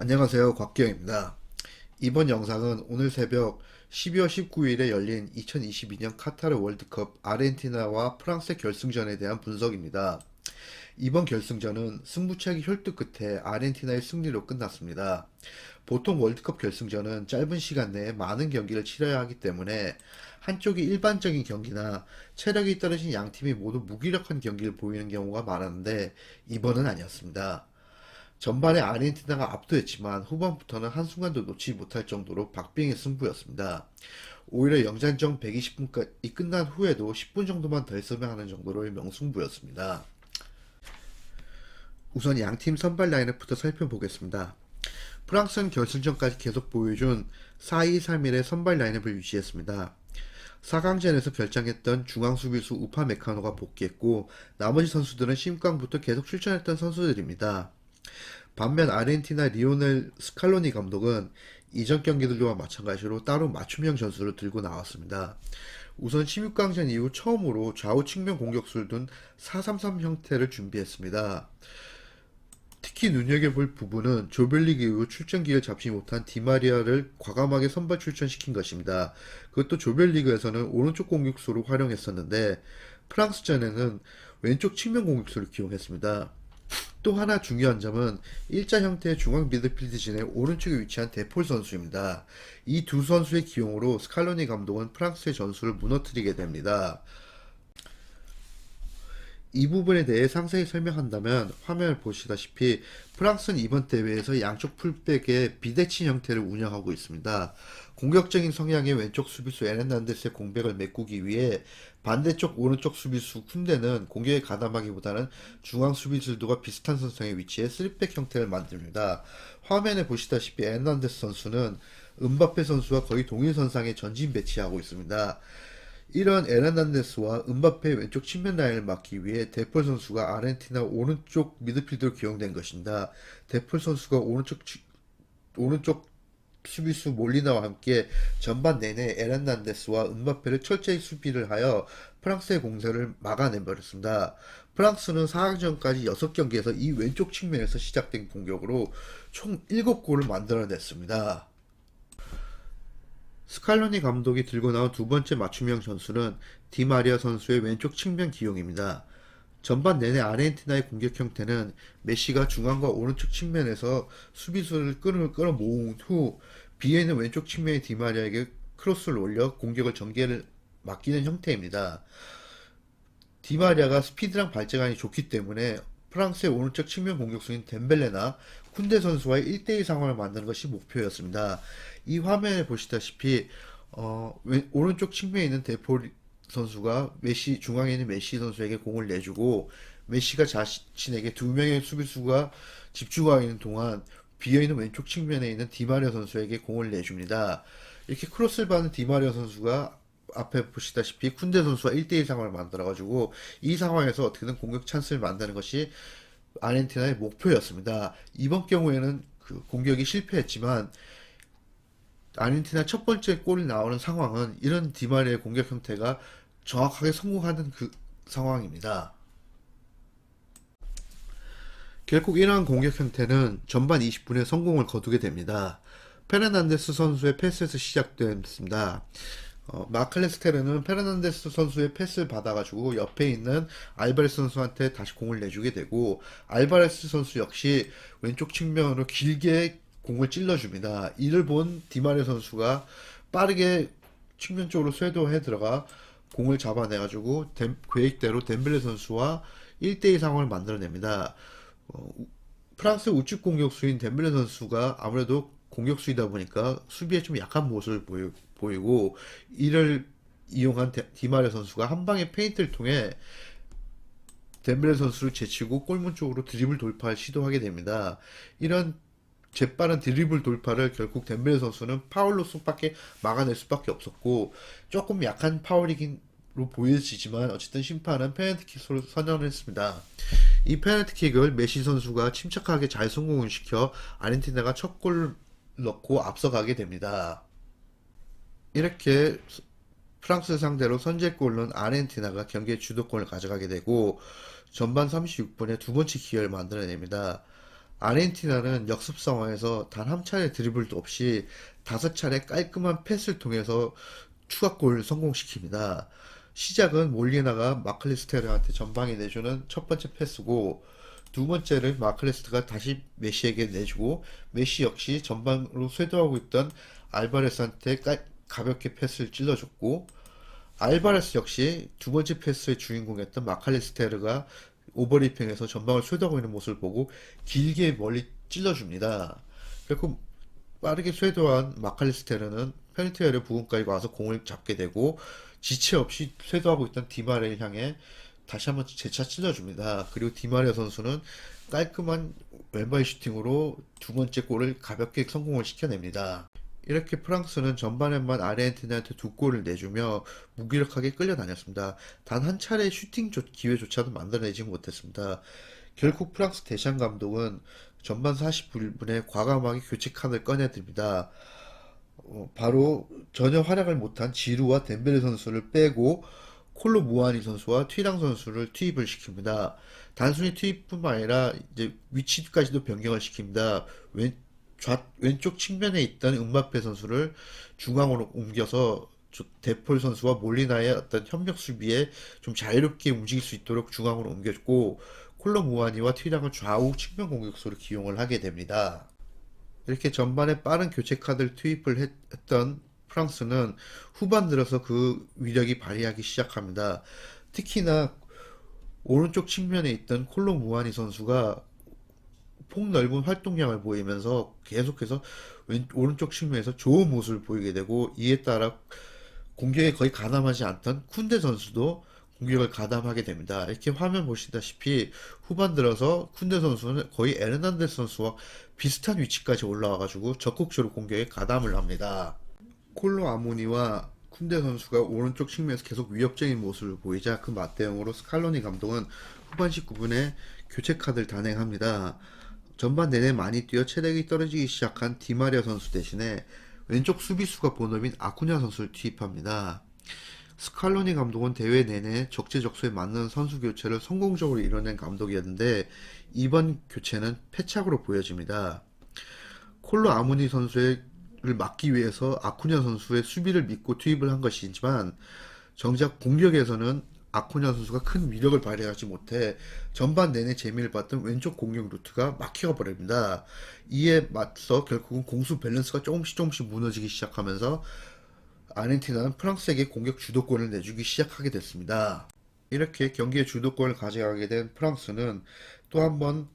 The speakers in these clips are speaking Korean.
안녕하세요. 곽기영입니다. 이번 영상은 오늘 새벽 12월 19일에 열린 2022년 카타르 월드컵 아르헨티나와 프랑스의 결승전에 대한 분석입니다. 이번 결승전은 승부차기 혈투 끝에 아르헨티나의 승리로 끝났습니다. 보통 월드컵 결승전은 짧은 시간 내에 많은 경기를 치러야 하기 때문에 한쪽이 일반적인 경기나 체력이 떨어진 양팀이 모두 무기력한 경기를 보이는 경우가 많았는데 이번은 아니었습니다. 전반에 아르헨티나가 압도했지만 후반부터는 한순간도 놓지 못할 정도로 박빙의 승부였습니다. 오히려 영장전 120분까지 끝난 후에도 10분 정도만 더 했으면 하는 정도로의 명승부였습니다. 우선 양팀 선발 라인업부터 살펴보겠습니다. 프랑스는 결승전까지 계속 보여준 4-2-3-1의 선발 라인업을 유지했습니다. 4강전에서 결장했던 중앙 수비수 우파메카노가 복귀했고 나머지 선수들은 심광부터 계속 출전했던 선수들입니다. 반면 아르헨티나 리오넬 스칼로니 감독은 이전 경기들과 마찬가지로 따로 맞춤형 전술을 들고 나왔습니다. 우선 16강전 이후 처음으로 좌우 측면 공격수를 둔 4-3-3 형태를 준비했습니다. 특히 눈여겨볼 부분은 조별리그 이후 출전 기회를 잡지 못한 디마리아를 과감하게 선발 출전시킨 것입니다. 그것도 조별리그에서는 오른쪽 공격수로 활용했었는데 프랑스전에는 왼쪽 측면 공격수를 기용했습니다. 또 하나 중요한 점은 일자 형태의 중앙 미드필드진의 오른쪽에 위치한 데폴 선수입니다. 이 두 선수의 기용으로 스칼로니 감독은 프랑스의 전술을 무너뜨리게 됩니다. 이 부분에 대해 상세히 설명한다면 화면을 보시다시피 프랑스는 이번 대회에서 양쪽 풀백의 비대칭 형태를 운영하고 있습니다. 공격적인 성향의 왼쪽 수비수 에르난데스의 공백을 메꾸기 위해 반대쪽 오른쪽 수비수 쿤데는 공격에 가담하기보다는 중앙 수비수들과 비슷한 선상에 위치해 3백 형태를 만듭니다. 화면에 보시다시피 에르난데스 선수는 은바페 선수와 거의 동일 선상에 전진 배치하고 있습니다. 이런 에르난데스와 은바페의 왼쪽 측면 라인을 막기 위해 데폴 선수가 아르헨티나 오른쪽 미드필더로 기용된 것입니다. 데폴 선수가 오른쪽 수비수 몰리나와 함께 전반 내내 에르난데스와 은바페를 철저히 수비를 하여 프랑스의 공세를 막아내버렸습니다. 프랑스는 4강전까지 6경기에서 이 왼쪽 측면에서 시작된 공격으로 총 7골을 만들어냈습니다. 스칼로니 감독이 들고 나온 두 번째 맞춤형 전술은 디마리아 선수의 왼쪽 측면 기용입니다. 전반 내내 아르헨티나의 공격 형태는 메시가 중앙과 오른쪽 측면에서 수비수를 끌어모은 후 비어있는 왼쪽 측면의 디마리아에게 크로스를 올려 공격을 전개를 맡기는 형태입니다. 디마리아가 스피드랑 발재간이 좋기 때문에 프랑스의 오른쪽 측면 공격수인 덴벨레나 쿤데 선수와의 1대1 상황을 만드는 것이 목표였습니다. 이 화면에 보시다시피 오른쪽 측면에 있는 데폴 선수가 중앙에 있는 메시 선수에게 공을 내주고 메시가 자신에게 두 명의 수비수가 집중하고 있는 동안 비어있는 왼쪽 측면에 있는 디마리아 선수에게 공을 내줍니다. 이렇게 크로스를 받는 디마리아 선수가 앞에 보시다시피 쿤데 선수와 1대1 상황을 만들어가지고 이 상황에서 어떻게든 공격 찬스를 만드는 것이 아르헨티나의 목표였습니다. 이번 경우에는 그 공격이 실패했지만 아르헨티나 첫 번째 골이 나오는 상황은 이런 디마리아의 공격 형태가 정확하게 성공하는 그 상황입니다. 결국 이러한 공격 형태는 전반 20분에 성공을 거두게 됩니다. 페르난데스 선수의 패스에서 시작됐습니다. 마클레스테르는 페르난데스 선수의 패스를 받아가지고 옆에 있는 알바레스 선수한테 다시 공을 내주게 되고 알바레스 선수 역시 왼쪽 측면으로 길게 공을 찔러줍니다. 이를 본 디마레 선수가 빠르게 측면 쪽으로 쇄도해 들어가 공을 잡아내가지고 계획대로 덴벨레 선수와 1대2 상황을 만들어냅니다. 프랑스 우측 공격수인 덴벨레 선수가 아무래도 공격수이다 보니까 수비에 좀 약한 모습을 보이고 이를 이용한 디마레 선수가 한 방의 페인트를 통해 덴벨레 선수를 제치고 골문 쪽으로 드리블 돌파를 시도하게 됩니다. 이런 재빠른 드리블 돌파를 결국 덴벨레 선수는 파울로 수밖에 막아낼 수밖에 없었고 조금 약한 파울이긴로 보여지지만 어쨌든 심판은 페널티킥으로 선언했습니다. 이 페널티킥을 메시 선수가 침착하게 잘 성공을 시켜 아르헨티나가 첫 골을 넣고 앞서가게 됩니다. 이렇게 프랑스 상대로 선제골은 아르헨티나가 경기의 주도권을 가져가게 되고 전반 36분에 두 번째 기회를 만들어냅니다. 아르헨티나는 역습 상황에서 단 한 차례 드리블도 없이 5차례 깔끔한 패스를 통해서 추가골을 성공시킵니다. 시작은 몰리나가 마클리스테르한테 전방에 내주는 첫 번째 패스고, 두 번째는 마클리스트가 다시 메시에게 내주고, 메시 역시 전방으로 쇄도하고 있던 알바레스한테 가볍게 패스를 찔러줬고, 알바레스 역시 두 번째 패스의 주인공이었던 마칼리스테르가 오버리핑에서 전방을 쇄도하고 있는 모습을 보고 길게 멀리 찔러줍니다. 그리고 빠르게 쇄도한 마칼리스테르는 페널티에리어 부근까지 와서 공을 잡게 되고, 지체 없이 쇄도하고 있던 디마레를 향해 다시 한번 재차 찔러줍니다. 그리고 디마리아 선수는 깔끔한 왼발 슈팅으로 두 번째 골을 가볍게 성공을 시켜냅니다. 이렇게 프랑스는 전반에만 아르헨티나한테 두 골을 내주며 무기력하게 끌려다녔습니다. 단 한 차례 슈팅 기회조차도 만들어내지 못했습니다. 결국 프랑스 데샹 감독은 전반 41분에 과감하게 교체 카드를 꺼내듭니다. 바로 전혀 활약을 못한 지루와 덴벨레 선수를 빼고 콜로 무아니 선수와 튀랑 선수를 투입을 시킵니다. 단순히 투입뿐만 아니라 이제 위치까지도 변경을 시킵니다. 왼쪽 측면에 있던 음바페 선수를 중앙으로 옮겨서 데폴 선수와 몰리나의 어떤 협력 수비에 좀 자유롭게 움직일 수 있도록 중앙으로 옮겨주고, 콜로 무아니와 튀랑을 좌우 측면 공격수로 기용을 하게 됩니다. 이렇게 전반에 빠른 교체 카드를 투입을 했던 프랑스는 후반 들어서 그 위력이 발휘하기 시작합니다. 특히나 오른쪽 측면에 있던 콜로 무아니 선수가 폭넓은 활동량을 보이면서 계속해서 오른쪽 측면에서 좋은 모습을 보이게 되고, 이에 따라 공격에 거의 가담하지 않던 쿤데 선수도 공격을 가담하게 됩니다. 이렇게 화면 보시다시피 후반 들어서 쿤데 선수는 거의 에르난데스 선수와 비슷한 위치까지 올라와가지고 적극적으로 공격에 가담을 합니다. 콜로 아모니와 쿤데 선수가 오른쪽 측면에서 계속 위협적인 모습을 보이자 그 맞대응으로 스칼로니 감독은 후반 19분에 교체 카드를 단행합니다. 전반 내내 많이 뛰어 체력이 떨어지기 시작한 디마리아 선수 대신에 왼쪽 수비수가 본업인 아쿠냐 선수를 투입합니다. 스칼로니 감독은 대회 내내 적재적소에 맞는 선수 교체를 성공적으로 이뤄낸 감독이었는데, 이번 교체는 패착으로 보여집니다. 콜로 아모니 선수를 막기 위해서 아쿠냐 선수의 수비를 믿고 투입을 한 것이지만, 정작 공격에서는 아쿠냐 선수가 큰 위력을 발휘하지 못해 전반 내내 재미를 봤던 왼쪽 공격 루트가 막혀 버립니다. 이에 맞서 결국은 공수 밸런스가 조금씩 무너지기 시작하면서 아르헨티나는 프랑스에게 공격 주도권을 내주기 시작하게 됐습니다. 이렇게 경기의 주도권을 가져가게 된 프랑스는 또 한 번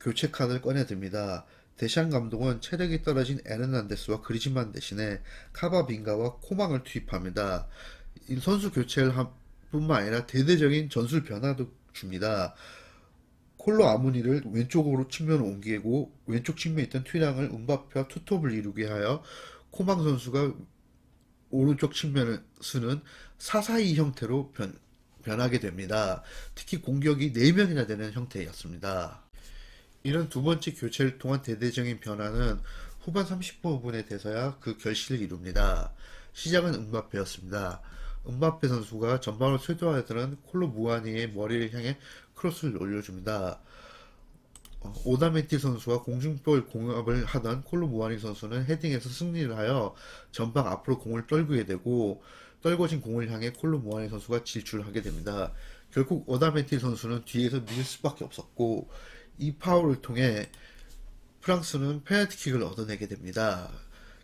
교체 카드를 꺼내듭니다. 데샹 감독은 체력이 떨어진 에르난데스와 그리즈만 대신에 카바빙가와 코망을 투입합니다. 이 선수 교체를 뿐만 아니라 대대적인 전술 변화도 줍니다. 콜로 아무니를 왼쪽으로 측면을 옮기고 왼쪽 측면에 있던 튀랑을 음바페와 투톱을 이루게 하여 코망 선수가 오른쪽 측면을 쓰는 4-4-2 형태로 변하게 됩니다. 특히 공격이 4명이나 되는 형태였습니다. 이런 두 번째 교체를 통한 대대적인 변화는 후반 30분에 돼서야 그 결실을 이룹니다. 시작은 음바페였습니다. 음바페 선수가 전방을 쇄도하던 콜로 무아니의 머리를 향해 크로스를 올려줍니다. 오다메티 선수와 공중볼 공합을 하던 콜로 무아니 선수는 헤딩에서 승리를 하여 전방 앞으로 공을 떨구게 되고, 떨궈진 공을 향해 콜로 무아니 선수가 질주하게 됩니다. 결국 오다메티 선수는 뒤에서 밀 수밖에 없었고, 이 파울을 통해 프랑스는 페널티킥을 얻어내게 됩니다.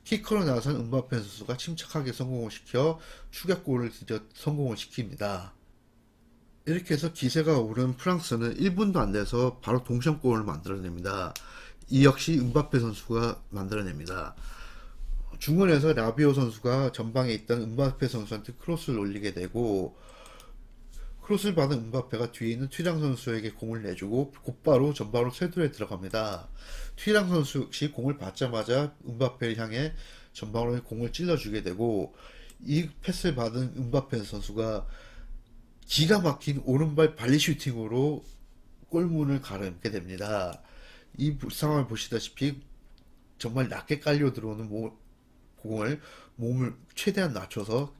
키커로 나선 음바페 선수가 침착하게 성공을 시켜 추격골을 드디어 성공을 시킵니다. 이렇게 해서 기세가 오른 프랑스는 1분도 안 돼서 바로 동점골을 만들어냅니다. 이 역시 음바페 선수가 만들어냅니다. 중원에서 라비오 선수가 전방에 있던 음바페 선수한테 크로스를 올리게 되고, 크로스를 받은 음바페가 뒤에 있는 튀랑 선수에게 공을 내주고 곧바로 전방으로 쇄도에 들어갑니다. 튀랑 선수 역시 공을 받자마자 음바페를 향해 전방으로 공을 찔러주게 되고, 이 패스를 받은 음바페 선수가 기가 막힌 오른발 발리 슈팅으로 골문을 가름게 됩니다. 이 상황을 보시다시피 정말 낮게 깔려 들어오는 공을 몸을 최대한 낮춰서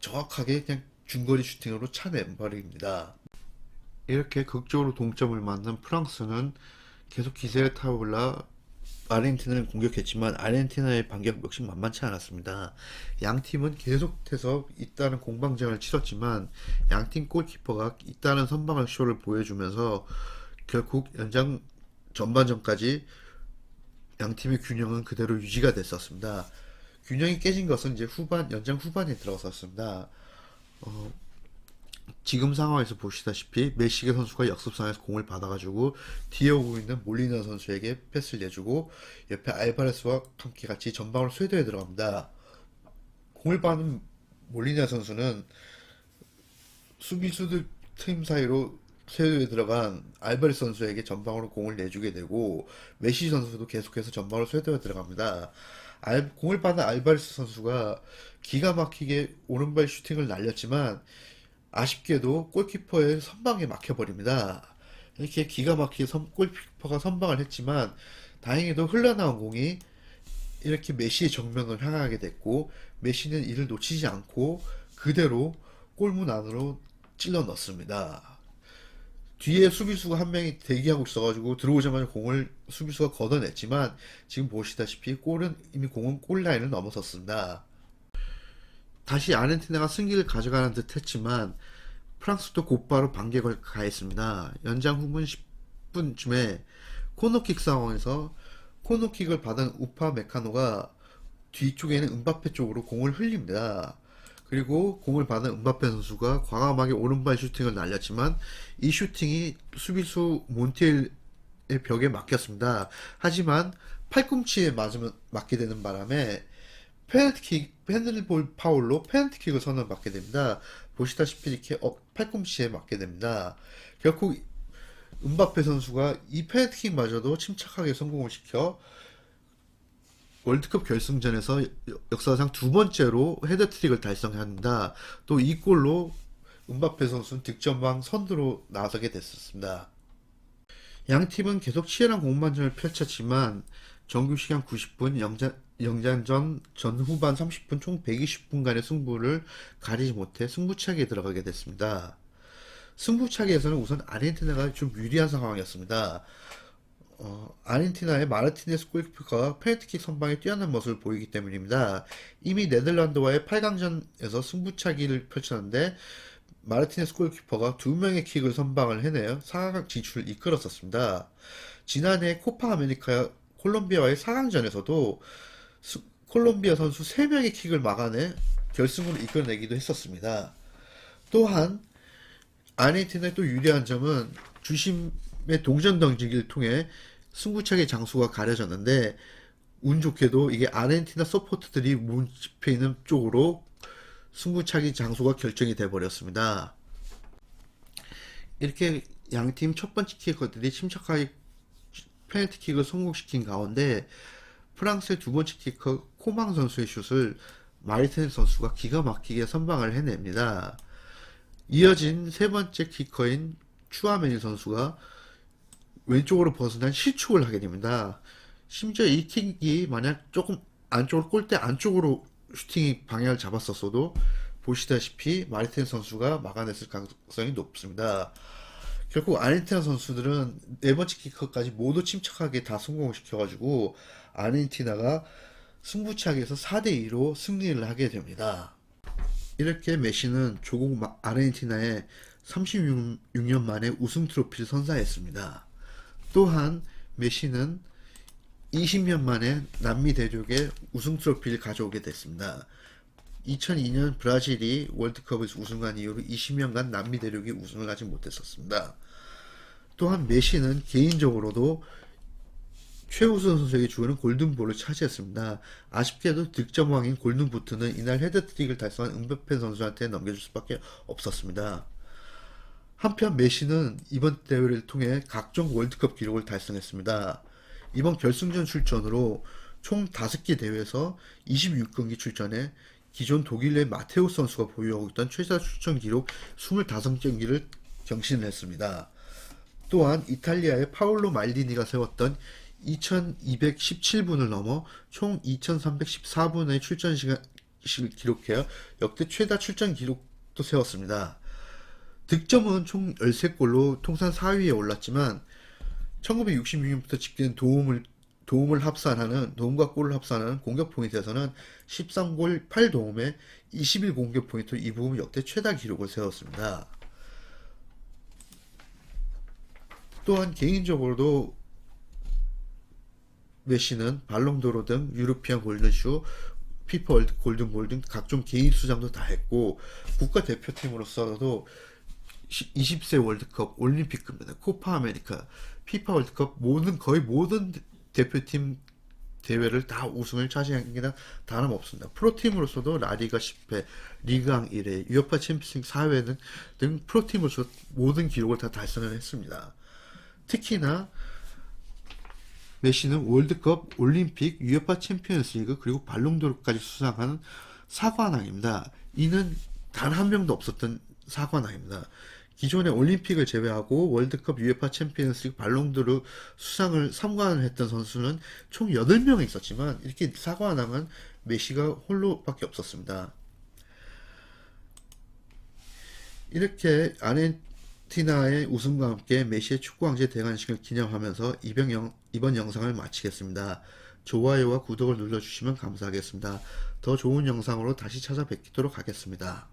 정확하게 그냥 중거리 슈팅으로 차내버립니다. 이렇게 극적으로 동점을 만든 프랑스는 계속 기세를 타올라 아르헨티나를 공격했지만 아르헨티나의 반격 역시 만만치 않았습니다. 양 팀은 계속해서 잇따른 공방전을 치렀지만 양팀 골키퍼가 잇따른 선방을 쇼를 보여주면서 결국 연장 전반전까지 양 팀의 균형은 그대로 유지가 됐었습니다. 균형이 깨진 것은 이제 연장 후반에 들어갔었습니다. 지금 상황에서 보시다시피 메시게 선수가 역습상에서 공을 받아가지고 뒤에 오고 있는 몰리나 선수에게 패스를 내주고 옆에 알바레스와 함께 같이 전방으로 쇄도에 들어갑니다. 공을 받은 몰리나 선수는 수비수들 팀 사이로 쇄도에 들어간 알바레스 선수에게 전방으로 공을 내주게 되고 메시 선수도 계속해서 전방으로 쇄도에 들어갑니다. 공을 받은 알바레스 선수가 기가 막히게 오른발 슈팅을 날렸지만 아쉽게도 골키퍼의 선방에 막혀버립니다. 이렇게 기가 막히게 골키퍼가 선방을 했지만 다행히도 흘러나온 공이 이렇게 메시의 정면을 향하게 됐고 메시는 이를 놓치지 않고 그대로 골문 안으로 찔러 넣습니다. 뒤에 수비수가 한 명이 대기하고 있어가지고 들어오자마자 공을 수비수가 걷어냈지만 지금 보시다시피 이미 공은 골라인을 넘어섰습니다. 다시 아르헨티나가 승기를 가져가는 듯 했지만 프랑스도 곧바로 반격을 가했습니다. 연장 후반 10분쯤에 코너킥 상황에서 코너킥을 받은 우파 메카노가 뒤쪽에 있는 음바페 쪽으로 공을 흘립니다. 그리고 공을 받은 음바페 선수가 과감하게 오른발 슈팅을 날렸지만 이 슈팅이 수비수 몬티엘의 벽에 막혔습니다. 하지만 팔꿈치에 맞게 되는 바람에 핸들볼 파울로 페널티킥을 선언받게 됩니다. 보시다시피 이렇게 팔꿈치에 맞게 됩니다. 결국 음바페 선수가 이 페널티킥마저도 침착하게 성공을 시켜 월드컵 결승전에서 역사상 두 번째로 헤더트릭을 달성합니다. 또 이 골로 음바페 선수는 득점왕 선두로 나서게 됐었습니다. 양 팀은 계속 치열한 공방전을 펼쳤지만 정규 시간 90분, 영장전 전후반 30분 총 120분간의 승부를 가리지 못해 승부차기에 들어가게 됐습니다. 승부차기에서는 우선 아르헨티나가 좀 유리한 상황이었습니다. 아르헨티나의 마르티네스 골키퍼가 페널티킥 선방에 뛰어난 모습을 보이기 때문입니다. 이미 네덜란드와의 8강전에서 승부차기를 펼쳤는데 마르티네스 골키퍼가 두 명의 킥을 선방을 해내어 4강 진출을 이끌었었습니다. 지난해 코파 아메리카 콜롬비아와의 4강전에서도 콜롬비아 선수 3명의 킥을 막아내 결승으로 이끌어내기도 했었습니다. 또한 아르헨티나의 또 유리한 점은 주심의 동전 던지기를 통해 승부차기 장소가 가려졌는데 운 좋게도 이게 아르헨티나 서포터들이 문집해 있는 쪽으로 승부차기 장소가 결정이 돼 버렸습니다. 이렇게 양팀 첫 번째 키커들이 침착하게 페널티킥을 성공시킨 가운데 프랑스의 두 번째 키커 코망 선수의 슛을 마르티네스 선수가 기가 막히게 선방을 해냅니다. 이어진 세 번째 키커인 추아메니 선수가 왼쪽으로 벗어난 실축을 하게 됩니다. 심지어 이 킥이 만약 조금 안쪽으로 골대 안쪽으로 슈팅이 방향을 잡았었어도 보시다시피 마르티네스 선수가 막아냈을 가능성이 높습니다. 결국 아르헨티나 선수들은 네 번째 키커까지 모두 침착하게 다 성공을 시켜가지고 아르헨티나가 승부차기에서 4대2로 승리를 하게 됩니다. 이렇게 메시는 조국 아르헨티나에 36년 만에 우승 트로피를 선사했습니다. 또한 메시는 20년 만에 남미 대륙에 우승 트로피를 가져오게 됐습니다. 2002년 브라질이 월드컵에서 우승한 이후로 20년간 남미 대륙이 우승을 하지 못했었습니다. 또한 메시는 개인적으로도 최우수 선수에게 주는 골든볼을 차지했습니다. 아쉽게도 득점왕인 골든부트는 이날 헤드트릭을 달성한 음바페 선수한테 넘겨줄 수밖에 없었습니다. 한편 메시는 이번 대회를 통해 각종 월드컵 기록을 달성했습니다. 이번 결승전 출전으로 총 5개 대회에서 26경기 출전해 기존 독일의 마테우스 선수가 보유하고 있던 최다 출전 기록 25경기를 경신했습니다. 또한 이탈리아의 파올로 말디니가 세웠던 2217분을 넘어 총 2314분의 출전 시간을 기록하여 역대 최다 출전 기록도 세웠습니다. 득점은 총 13골로 통산 4위에 올랐지만 1966년부터 집계된 도움과 골을 합산하는 공격 포인트에서는 13골 8도움에 21 공격 포인트, 이 부분 역대 최다 기록을 세웠습니다. 또한 개인적으로도 메시는 발롱도르 등 유로피안 골든슈, 피파 월드 골든볼 등 각종 개인 수상도 다 했고, 국가대표팀으로서도 20세 월드컵, 올림픽 금메달, 코파 아메리카, 피파 월드컵 거의 모든 대표팀 대회를 다 우승을 차지한 게 다름없습니다. 프로팀으로서도 라리가 10회, 리그왕 1회, 유에파 챔피언스 4회 등 프로팀으로서 모든 기록을 다 달성을 했습니다. 특히나 메시는 월드컵, 올림픽, 유에파 챔피언스 리그, 그리고 발롱도르까지 수상한 사관왕입니다. 이는 단 한 명도 없었던 사관왕입니다. 기존의 올림픽을 제외하고 월드컵, 유에파 챔피언스 리그, 발롱도르 수상을 3관을 했던 선수는 총 8명 있었지만 이렇게 사관왕은 메시가 홀로밖에 없었습니다. 이렇게 아르헨티나의 우승과 함께 메시의 축구왕제 대관식을 기념하면서 이번 영상을 마치겠습니다. 좋아요와 구독을 눌러주시면 감사하겠습니다. 더 좋은 영상으로 다시 찾아뵙도록 하겠습니다.